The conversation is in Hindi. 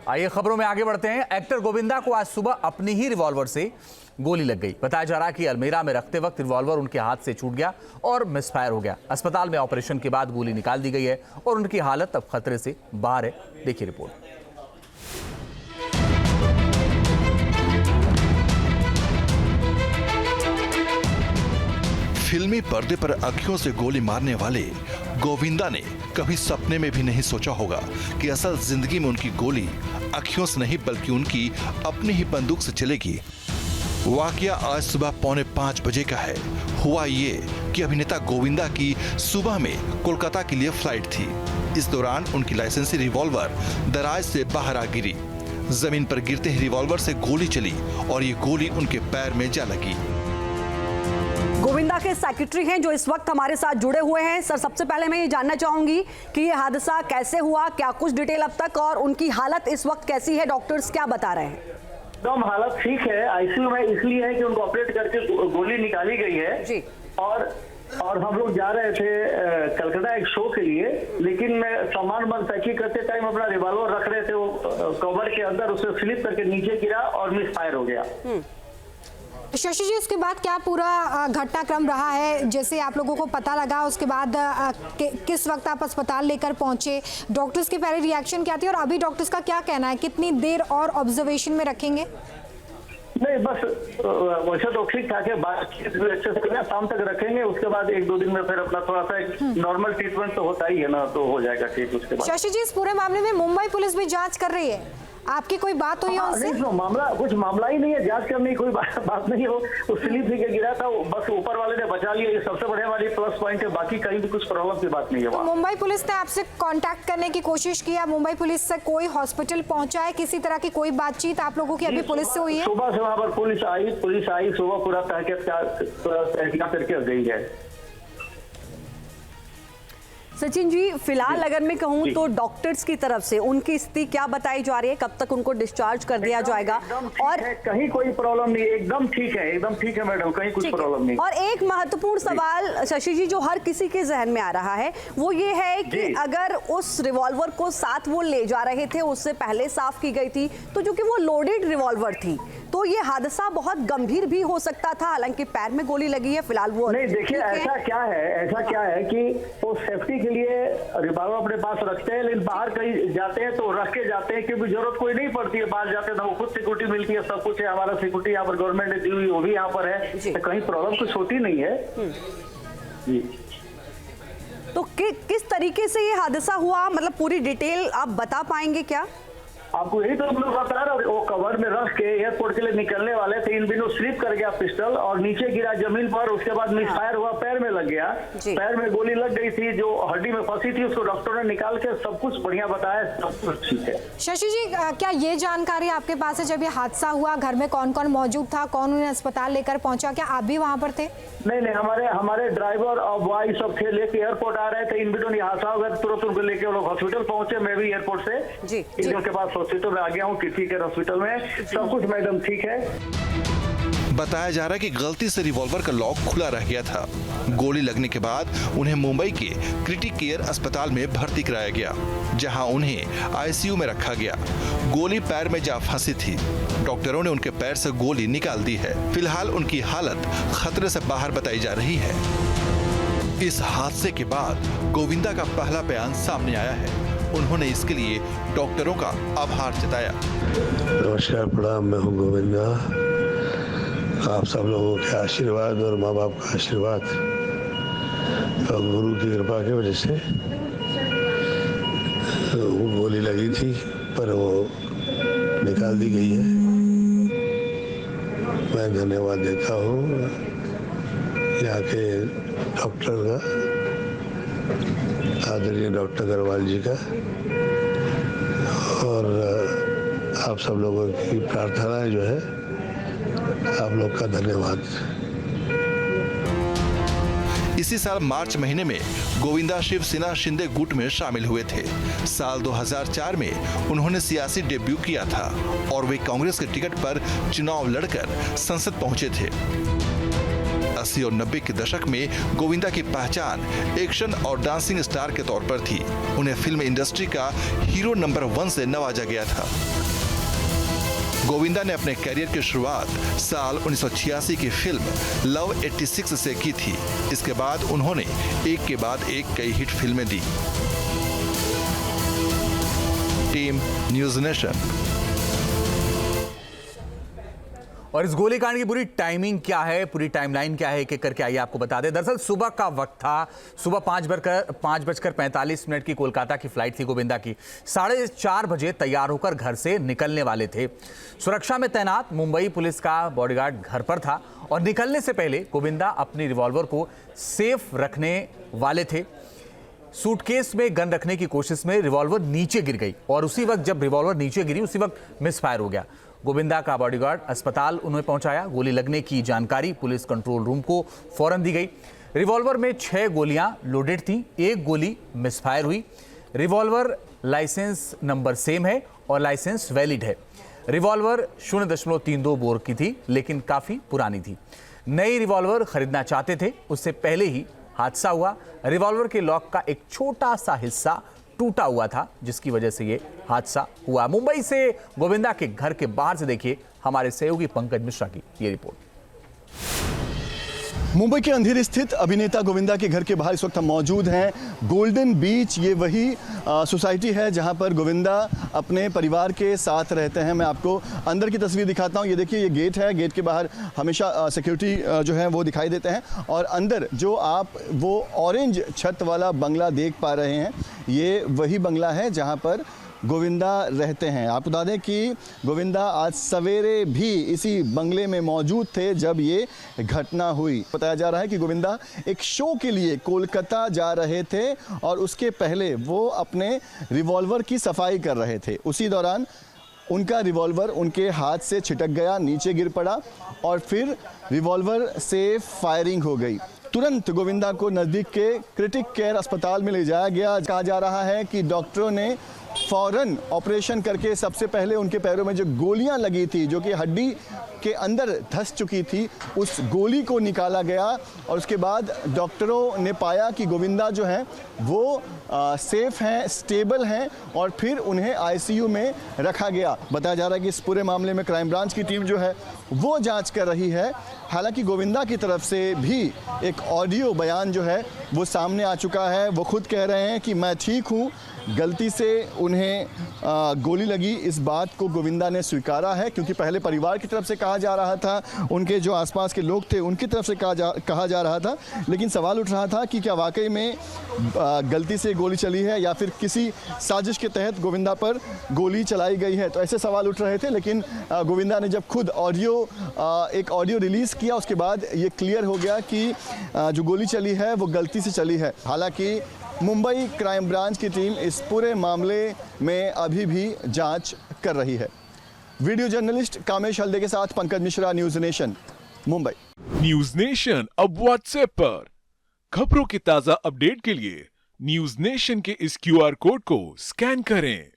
आइए खबरों में आगे बढ़ते हैं। एक्टर गोविंदा को आज सुबह अपनी ही रिवॉल्वर से गोली लग गई। बताया जा रहा है कि अलमीरा में रखते वक्त रिवॉल्वर उनके हाथ से छूट गया और मिसफायर हो गया। अस्पताल में ऑपरेशन के बाद गोली निकाल दी गई है और उनकी हालत अब खतरे से बाहर है। देखिए रिपोर्ट। फिल्मी पर्दे पर आंखों से गोली मारने वाले गोविंदा ने कभी सपने में भी नहीं सोचा होगा कि असल जिंदगी में उनकी गोली आंखों से नहीं बल्कि उनकी अपनी ही बंदूक से चलेगी। वाकया आज सुबह 4:45 बजे का है। हुआ ये कि अभिनेता गोविंदा की सुबह में कोलकाता के लिए फ्लाइट थी। इस दौरान उनकी लाइसेंसी रिवॉल्वर दराज से बाहर आ गिरी। जमीन पर गिरते ही रिवॉल्वर से गोली चली और ये गोली उनके पैर में जा लगी। गोविंदा के सेक्रेटरी हैं जो इस वक्त हमारे साथ जुड़े हुए हैं। सर, सबसे पहले मैं ये जानना चाहूंगी कि ये हादसा कैसे हुआ, क्या कुछ डिटेल अब तक, और उनकी हालत इस वक्त कैसी है, डॉक्टर्स क्या बता रहे हैं? एकदम हालत ठीक है। आईसीयू में इसलिए है कि उनको ऑपरेट करके गोली निकाली गई है जी। और हम लोग जा रहे थे कलकत्ता एक शो के लिए, लेकिन मैं सामान पैकिंग करते टाइम अपना रिवॉल्वर रख रहे थे, वो कवर के अंदर उसे स्लिप करके नीचे गिरा और मिस फायर हो गया। शशि जी, उसके बाद क्या पूरा घटनाक्रम रहा है? जैसे आप लोगों को पता लगा उसके बाद किस वक्त आप अस्पताल लेकर पहुंचे, डॉक्टर्स के पहले रिएक्शन क्या थी और अभी डॉक्टर्स का क्या कहना है, कितनी देर और ऑब्जर्वेशन में रखेंगे? नहीं, बस वैसे तो ठीक ठाक है, बातचीत भी अच्छे से शाम तक रखेंगे। उसके बाद 1-2 दिन में फिर अपना थोड़ा सा नॉर्मल ट्रीटमेंट तो होता ही है ना, तो हो जाएगा ठीक। उसके बाद शशि जी, इस पूरे मामले में मुंबई पुलिस भी जांच कर रही है, आपकी कोई बात हुई है उनसे? कुछ मामला ही नहीं है, जांच करने की कोई बात नहीं हो। वो स्लिप लेके गिरा था, बस ऊपर वाले ने बचा लिया, ये सबसे बड़े वाली प्लस पॉइंट है। बाकी कहीं भी कुछ प्रॉब्लम की बात नहीं है। मुंबई पुलिस ने आपसे कांटेक्ट करने की कोशिश किया? मुंबई पुलिस से कोई हॉस्पिटल पहुंचा है? किसी तरह की कोई बातचीत आप लोगों की अभी पुलिस से हुई है? सुबह से वहाँ पर पुलिस आई सुबह, पूरा तहकीकात करके गई है। सचिन जी, फिलहाल अगर मैं कहूं तो डॉक्टर्स की तरफ से उनकी स्थिति क्या बताई जा रही है, कब तक उनको डिस्चार्ज कर दिया जाएगा? और कहीं कोई प्रॉब्लम नहीं, एकदम ठीक है मैडम, कहीं कुछ प्रॉब्लम नहीं। और एक महत्वपूर्ण सवाल शशि जी जो हर किसी के जहन में आ रहा है वो ये है कि अगर उस रिवॉल्वर को साथ वो ले जा रहे थे, उससे पहले साफ की गई थी, तो जो कि वो लोडेड रिवॉल्वर थी, तो ये हादसा बहुत गंभीर भी हो सकता था। हालांकि पैर में गोली लगी है, फिलहाल वो नहीं। देखिए, ऐसा क्या है कि वो सेफ्टी के लिए रिवॉल्वर अपने पास रखते हैं, लेकिन बाहर कहीं जाते हैं तो रख के जाते हैं, क्योंकि जरूरत कोई नहीं पड़ती है। बाहर जाते हैं तो खुद सिक्योरिटी मिलती है, सब कुछ है, हमारा सिक्योरिटी यहाँ पर गवर्नमेंट ने दी हुई, वो भी यहाँ पर है, तो कहीं प्रॉब्लम कुछ होती नहीं है जी। तो किस तरीके से ये हादसा हुआ, मतलब पूरी डिटेल आप बता पाएंगे क्या? आपको यही तो हम लोग बता रहे, वो कवर में रख के एयरपोर्ट के लिए निकलने वाले थे, इन दिनों स्लिप कर गया पिस्टल और नीचे गिरा जमीन पर। उसके बाद मिसफायर हुआ, पैर में लग गया, पैर में गोली लग गई थी, जो हड्डी में फंसी थी, उसको डॉक्टर ने निकाल के सब कुछ बढ़िया बताया, सब कुछ ठीक है। शशि जी, क्या ये जानकारी आपके पास है जब ये हादसा हुआ घर में कौन कौन मौजूद था, कौन उन्हें अस्पताल लेकर पहुंचा, क्या आप भी वहाँ पर थे? नहीं, हमारे ड्राइवर और बॉय सब थे, लेके एयरपोर्ट आ रहे थे। इन बिटों हादसा हो गया, तुरंत उनको लेके वो लोग हॉस्पिटल पहुंचे। मैं भी एयरपोर्ट से इनके पास हॉस्पिटल में आ गया हूँ, किसी के हॉस्पिटल में सब कुछ मैडम ठीक है। बताया जा रहा है कि गलती से रिवॉल्वर का लॉक खुला रह गया था। गोली लगने के बाद उन्हें मुंबई के क्रिटिक केयर अस्पताल में भर्ती कराया गया, जहां उन्हें आईसीयू में रखा गया। गोली पैर में जा फंसी थी। डॉक्टरों ने उनके पैर से गोली निकाल दी है। फिलहाल उनकी हालत खतरे से बाहर बताई जा रही है। इस हादसे के बाद गोविंदा का पहला बयान सामने आया है। उन्होंने इसके लिए डॉक्टरों का आभार जताया। नमस्कार, प्रणाम, मैं हूँ गोविंदा। आप सब लोगों के आशीर्वाद और माँ बाप का आशीर्वाद और गुरु की कृपा की वजह से वो गोली लगी थी, पर वो निकाल दी गई है। मैं धन्यवाद देता हूँ यहाँ के डॉक्टर का, आदरणीय डॉक्टर अग्रवाल जी का, और आप सब लोगों की प्रार्थनाएं जो है, आप लोग का धन्यवाद। इसी साल मार्च महीने में गोविंदा शिवसेना शिंदे गुट में शामिल हुए थे। साल 2004 में उन्होंने सियासी डेब्यू किया था और वे कांग्रेस के टिकट पर चुनाव लड़कर संसद पहुंचे थे। 80 और 90 के दशक में गोविंदा की पहचान एक्शन और डांसिंग स्टार के तौर पर थी। उन्हें फिल्म इंडस्ट्री का हीरो नंबर 1 से नवाजा गया था। गोविंदा ने अपने करियर की शुरुआत साल 1986 की फिल्म लव 86 से की थी। इसके बाद उन्होंने एक के बाद एक कई हिट फिल्में दी। Team news nation. और इस गोलीकांड की पूरी टाइमिंग क्या है, पूरी टाइमलाइन क्या है, एक एक करके आइए आपको बता दें। दरअसल सुबह का वक्त था, सुबह 5:45 की कोलकाता की फ्लाइट थी गोविंदा की। 4:30 बजे तैयार होकर घर से निकलने वाले थे। सुरक्षा में तैनात मुंबई पुलिस का बॉडीगार्ड घर पर था और निकलने से पहले गोविंदा अपनी रिवॉल्वर को सेफ रखने वाले थे। सूटकेस में गन रखने की कोशिश में रिवॉल्वर नीचे गिर गई और उसी वक्त जब रिवॉल्वर नीचे गिरी उसी वक्त मिसफायर हो गया। गोविंदा का बॉडीगार्ड अस्पताल उन्हें पहुंचाया। गोली लगने की जानकारी पुलिस कंट्रोल रूम को फौरन दी गई। रिवॉल्वर में 6 गोलियां लोडेड थीं, 1 गोली मिसफायर हुई। रिवॉल्वर लाइसेंस नंबर सेम है और लाइसेंस वैलिड है। रिवॉल्वर 0.32 बोर की थी लेकिन काफी पुरानी थी। नई रिवॉल्वर खरीदना चाहते थे, उससे पहले ही हादसा हुआ। रिवॉल्वर के लॉक का एक छोटा सा हिस्सा टूटा हुआ था जिसकी वजह से ये हादसा हुआ। मुंबई से गोविंदा के घर के बाहर से देखिए हमारे सहयोगी पंकज मिश्रा की ये रिपोर्ट। मुंबई के अंधेरी स्थित अभिनेता गोविंदा के घर के बाहर इस वक्त हम मौजूद हैं। गोल्डन बीच ये वही सोसाइटी है जहां पर गोविंदा अपने परिवार के साथ रहते हैं। मैं आपको अंदर की तस्वीर दिखाता हूं। ये देखिए, ये गेट है। गेट के बाहर हमेशा सिक्योरिटी जो है वो दिखाई देते हैं और अंदर जो आप वो ऑरेंज छत वाला बंगला देख पा रहे हैं, ये वही बंगला है जहां पर गोविंदा रहते हैं। आप बता दें कि गोविंदा आज सवेरे भी इसी बंगले में मौजूद थे जब ये घटना हुई। बताया जा रहा है कि गोविंदा एक शो के लिए कोलकाता जा रहे थे और उसके पहले वो अपने रिवॉल्वर की सफाई कर रहे थे। उसी दौरान उनका रिवॉल्वर उनके हाथ से छिटक गया, नीचे गिर पड़ा और फिर रिवॉल्वर से फायरिंग हो गई। तुरंत गोविंदा को नज़दीक के क्रिटिक केयर अस्पताल में ले जाया गया। कहा जा रहा है कि डॉक्टरों ने फौरन ऑपरेशन करके सबसे पहले उनके पैरों में जो गोलियां लगी थी, जो कि हड्डी के अंदर धंस चुकी थी, उस गोली को निकाला गया और उसके बाद डॉक्टरों ने पाया कि गोविंदा जो हैं वो सेफ हैं, स्टेबल हैं और फिर उन्हें आईसीयू में रखा गया। बताया जा रहा है कि इस पूरे मामले में क्राइम ब्रांच की टीम जो है वो जांच कर रही है। हालांकि गोविंदा की तरफ से भी एक ऑडियो बयान जो है वो सामने आ चुका है। वो खुद कह रहे हैं कि मैं ठीक हूँ, गलती से उन्हें गोली लगी। इस बात को गोविंदा ने स्वीकारा है क्योंकि पहले परिवार की तरफ से कहा जा रहा था, उनके जो आसपास के लोग थे उनकी तरफ से कहा जा रहा था, लेकिन सवाल उठ रहा था कि क्या वाकई में गलती से गोली चली है या फिर किसी साजिश के तहत गोविंदा पर गोली चलाई गई है। तो ऐसे सवाल उठ रहे थे, लेकिन गोविंदा ने जब खुद एक ऑडियो रिलीज़ किया उसके बाद ये क्लियर हो गया कि जो गोली चली है वो गलती से चली है। हालांकि मुंबई क्राइम ब्रांच की टीम इस पूरे मामले में अभी भी जांच कर रही है। वीडियो जर्नलिस्ट कामेश हल्दे के साथ Pankaj Mishra, news nation, Mumbai. News nation अब व्हाट्सएप पर खबरों की ताजा अपडेट के लिए न्यूज़ नेशन के इस QR कोड को स्कैन करें।